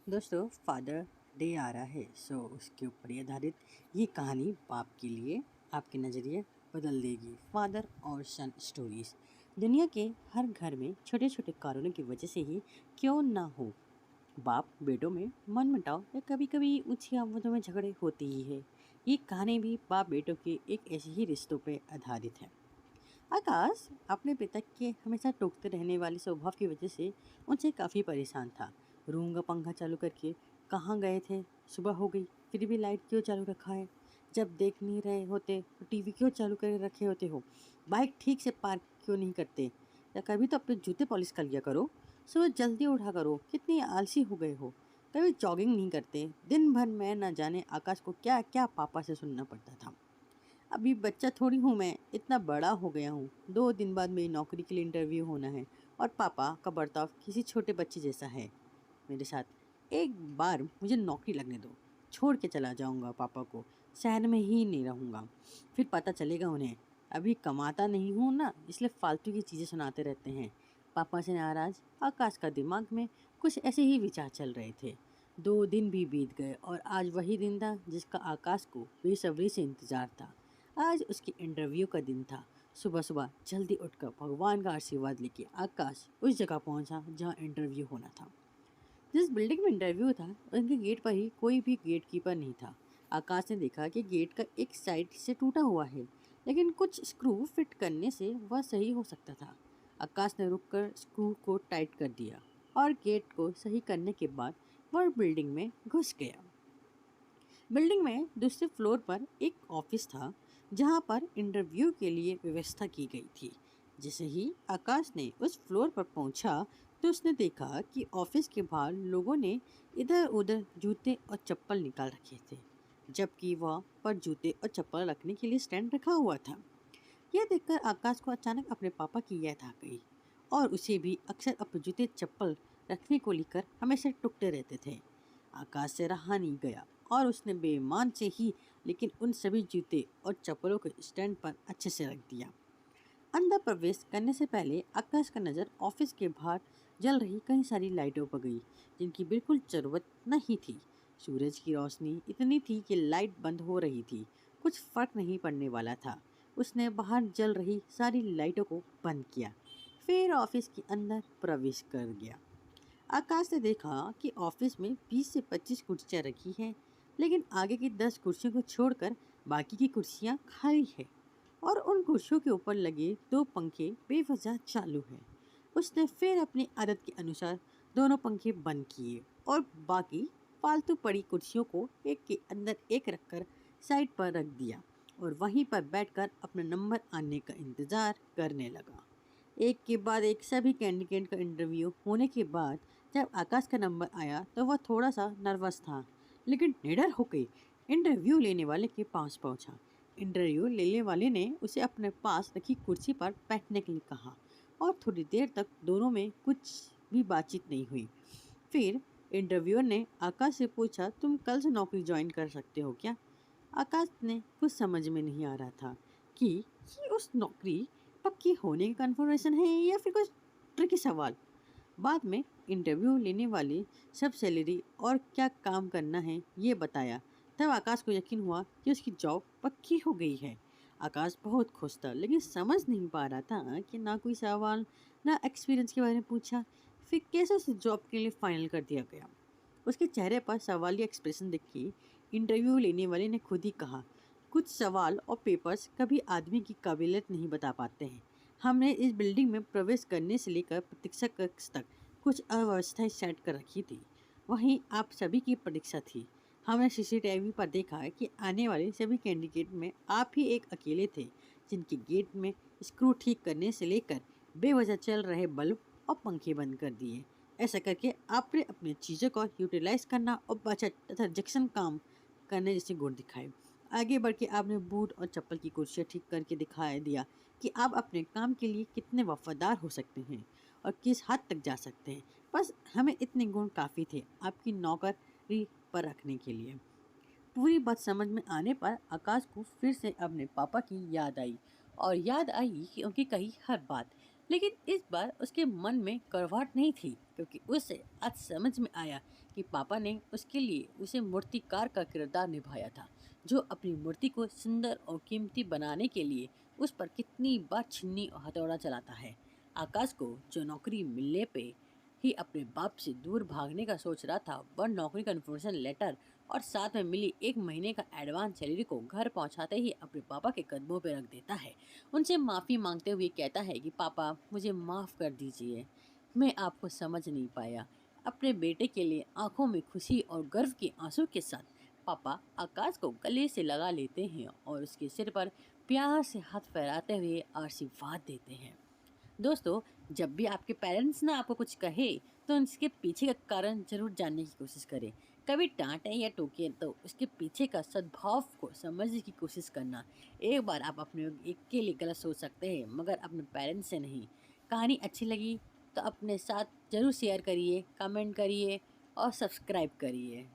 दोस्तों father day आ रहा है उसके ऊपर ही आधारित ये कहानी बाप के लिए आपके नज़रिए बदल देगी। फादर और सन स्टोरीज। दुनिया के हर घर में छोटे छोटे कारणों की वजह से ही क्यों ना हो, बाप बेटों में मनमुटाव या कभी कभी ऊंची आवाज़ों में झगड़े होते ही है। ये कहानी भी बाप बेटों के एक ऐसे ही रिश्तों पर आधारित है। आकाश अपने पिता के हमेशा टोकते रहने वाले स्वभाव की वजह से उनसे काफ़ी परेशान था। रूम का पंखा चालू करके कहाँ गए थे? सुबह हो गई फिर भी लाइट क्यों चालू रखा है? जब देख नहीं रहे होते तो टीवी क्यों चालू कर रखे होते हो? बाइक ठीक से पार्क क्यों नहीं करते? या कभी तो अपने जूते पॉलिश कर लिया करो। सुबह जल्दी उठा करो, कितनी आलसी हो गए हो। कभी जॉगिंग नहीं करते। दिन भर मैं न जाने आकाश को क्या क्या पापा से सुनना पड़ता था। अभी बच्चा थोड़ी हूँ मैं, इतना बड़ा हो गया हूँ। 2 दिन बाद मेरी नौकरी के लिए इंटरव्यू होना है और पापा का बर्ताव किसी छोटे बच्चे जैसा है मेरे साथ। एक बार मुझे नौकरी लगने दो, छोड़ के चला जाऊँगा पापा को, शहर में ही नहीं रहूँगा। फिर पता चलेगा उन्हें। अभी कमाता नहीं हूँ ना, इसलिए फालतू की चीज़ें सुनाते रहते हैं। पापा से नाराज आकाश का दिमाग में कुछ ऐसे ही विचार चल रहे थे। 2 दिन भी बीत गए और आज वही दिन था जिसका आकाश को बेसब्री से इंतजार था। आज उसके इंटरव्यू का दिन था। सुबह सुबह जल्दी उठकर भगवान का आशीर्वाद लेके आकाश उस जगह पहुंचा जहां इंटरव्यू होना था। जिस बिल्डिंग में इंटरव्यू था उनके गेट पर ही कोई भी गेट कीपर नहीं था। आकाश ने देखा कि गेट का एक साइड से टूटा हुआ है, लेकिन कुछ स्क्रू फिट करने से वह सही हो सकता था। आकाश ने रुककर स्क्रू को टाइट कर दिया और गेट को सही करने के बाद वह बिल्डिंग में घुस गया। बिल्डिंग में दूसरे फ्लोर पर एक ऑफिस था जहां पर इंटरव्यू के लिए व्यवस्था की गई थी। जैसे ही आकाश ने उस फ्लोर पर पहुंचा तो उसने देखा कि ऑफिस के बाहर लोगों ने इधर उधर जूते और चप्पल निकाल रखे थे, जबकि वह पर जूते और चप्पल रखने के लिए स्टैंड रखा हुआ था। यह देखकर आकाश को अचानक अपने पापा की याद आ गई और उसे भी अक्सर अपने जूते चप्पल रखने को लेकर हमेशा टुकते रहते थे। आकाश से रहा नहीं गया और उसने बेईमान से ही लेकिन उन सभी जूते और चप्पलों को स्टैंड पर अच्छे से रख दिया। अंदर प्रवेश करने से पहले आकाश का नज़र ऑफिस के बाहर जल रही कई सारी लाइटों पर गई, जिनकी बिल्कुल जरूरत नहीं थी। सूरज की रोशनी इतनी थी कि लाइट बंद हो रही थी, कुछ फर्क नहीं पड़ने वाला था। उसने बाहर जल रही सारी लाइटों को बंद किया, फिर ऑफिस के अंदर प्रवेश कर गया। आकाश ने देखा कि ऑफिस में 20 से 25 कुर्सियां रखी हैं, लेकिन आगे की 10 कुर्सियों को छोड़कर बाकी की कुर्सियां खाली है और उन कुर्सियों के ऊपर लगे 2 पंखे बेवजह चालू हैं। उसने फिर अपनी आदत के अनुसार दोनों पंखे बंद किए और बाकी फालतू पड़ी कुर्सियों को एक के अंदर एक रखकर साइड पर रख दिया और वहीं पर बैठकर अपना नंबर आने का इंतज़ार करने लगा। एक के बाद एक सभी कैंडिडेट का इंटरव्यू होने के बाद जब आकाश का नंबर आया तो वह थोड़ा सा नर्वस था, लेकिन निडर होकर इंटरव्यू लेने वाले के पास पहुंचा। इंटरव्यू लेने वाले ने उसे अपने पास रखी कुर्सी पर बैठने के लिए कहा और थोड़ी देर तक दोनों में कुछ भी बातचीत नहीं हुई। फिर इंटरव्यूअर ने आकाश से पूछा, तुम कल से नौकरी ज्वाइन कर सकते हो क्या? आकाश ने कुछ समझ में नहीं आ रहा था कि ये उस नौकरी पक्की होने की कन्फर्मेशन है या फिर कुछ ट्रिकी सवाल। बाद में इंटरव्यू लेने वाले सब सैलरी और क्या काम करना है ये बताया। तब आकाश को यकीन हुआ कि उसकी जॉब पक्की हो गई है। आकाश बहुत खुश था, लेकिन समझ नहीं पा रहा था कि ना कोई सवाल ना एक्सपीरियंस के बारे में पूछा। फिर कैसे उसे जॉब के लिए फाइनल कर दिया गया। उसके चेहरे पर सवालिया एक्सप्रेशन देख के इंटरव्यू लेने वाले ने खुद ही कहा, कुछ सवाल और पेपर्स कभी आदमी की काबिलियत नहीं बता पाते हैं। हमने इस बिल्डिंग में प्रवेश करने से लेकर प्रतीक्षा कक्ष तक कुछ अव्यवस्थाएं सेट कर रखी थी। वहीं आप सभी की प्रतीक्षा थी। हमने सीसीटीवी पर देखा है कि आने वाले सभी कैंडिडेट में आप ही एक अकेले थे जिनके गेट में स्क्रू ठीक करने से लेकर बेवजह चल रहे बल्ब और पंखे बंद कर दिए। ऐसा करके आपने अपनी चीज़ों को यूटिलाइज करना और बचत तथा रिजेक्शन काम करने जैसे गुण दिखाए। आगे बढ़ के आपने बूट और चप्पल की कुर्सियाँ ठीक करके दिखाई दिया कि आप अपने काम के लिए कितने वफादार हो सकते हैं और किस हद तक जा सकते हैं। बस हमें इतने गुण काफ़ी थे आपकी नौकरी पर रखने के लिए। पूरी बात समझ में आने पर आकाश को फिर से अपने पापा की याद आई और याद आई कि उनकी कही हर बात। लेकिन इस बार उसके मन में कड़वाहट नहीं थी, क्योंकि उसे आज समझ में आया कि पापा ने उसके लिए उसे मूर्तिकार का किरदार निभाया था, जो अपनी मूर्ति को सुंदर और कीमती बनाने के लिए उस पर कितनी बार छन्नी और हथौड़ा चलाता है। आकाश को जो नौकरी मिलने पे ही अपने बाप से दूर भागने का सोच रहा था, वह नौकरी कन्फर्मेशन लेटर और साथ में मिली 1 महीने का एडवांस सैलरी को घर पहुंचाते ही अपने पापा के कदमों पर रख देता है। उनसे माफ़ी मांगते हुए कहता है कि पापा, मुझे माफ़ कर दीजिए, मैं आपको समझ नहीं पाया। अपने बेटे के लिए आंखों में खुशी और गर्व के आंसू के साथ पापा आकाश को गले से लगा लेते हैं और उसके सिर पर प्यार से हाथ फहराते हुए आशीर्वाद देते हैं। दोस्तों, जब भी आपके पेरेंट्स ना आपको कुछ कहे, तो उसके पीछे का कारण ज़रूर जानने की कोशिश करें। कभी डाँटें या टोकें तो उसके पीछे का सद्भाव को समझने की कोशिश करना। एक बार आप अपने एक के लिए गलत सोच सकते हैं, मगर अपने पेरेंट्स से नहीं। कहानी अच्छी लगी तो अपने साथ ज़रूर शेयर करिए, कमेंट करिए और सब्सक्राइब करिए।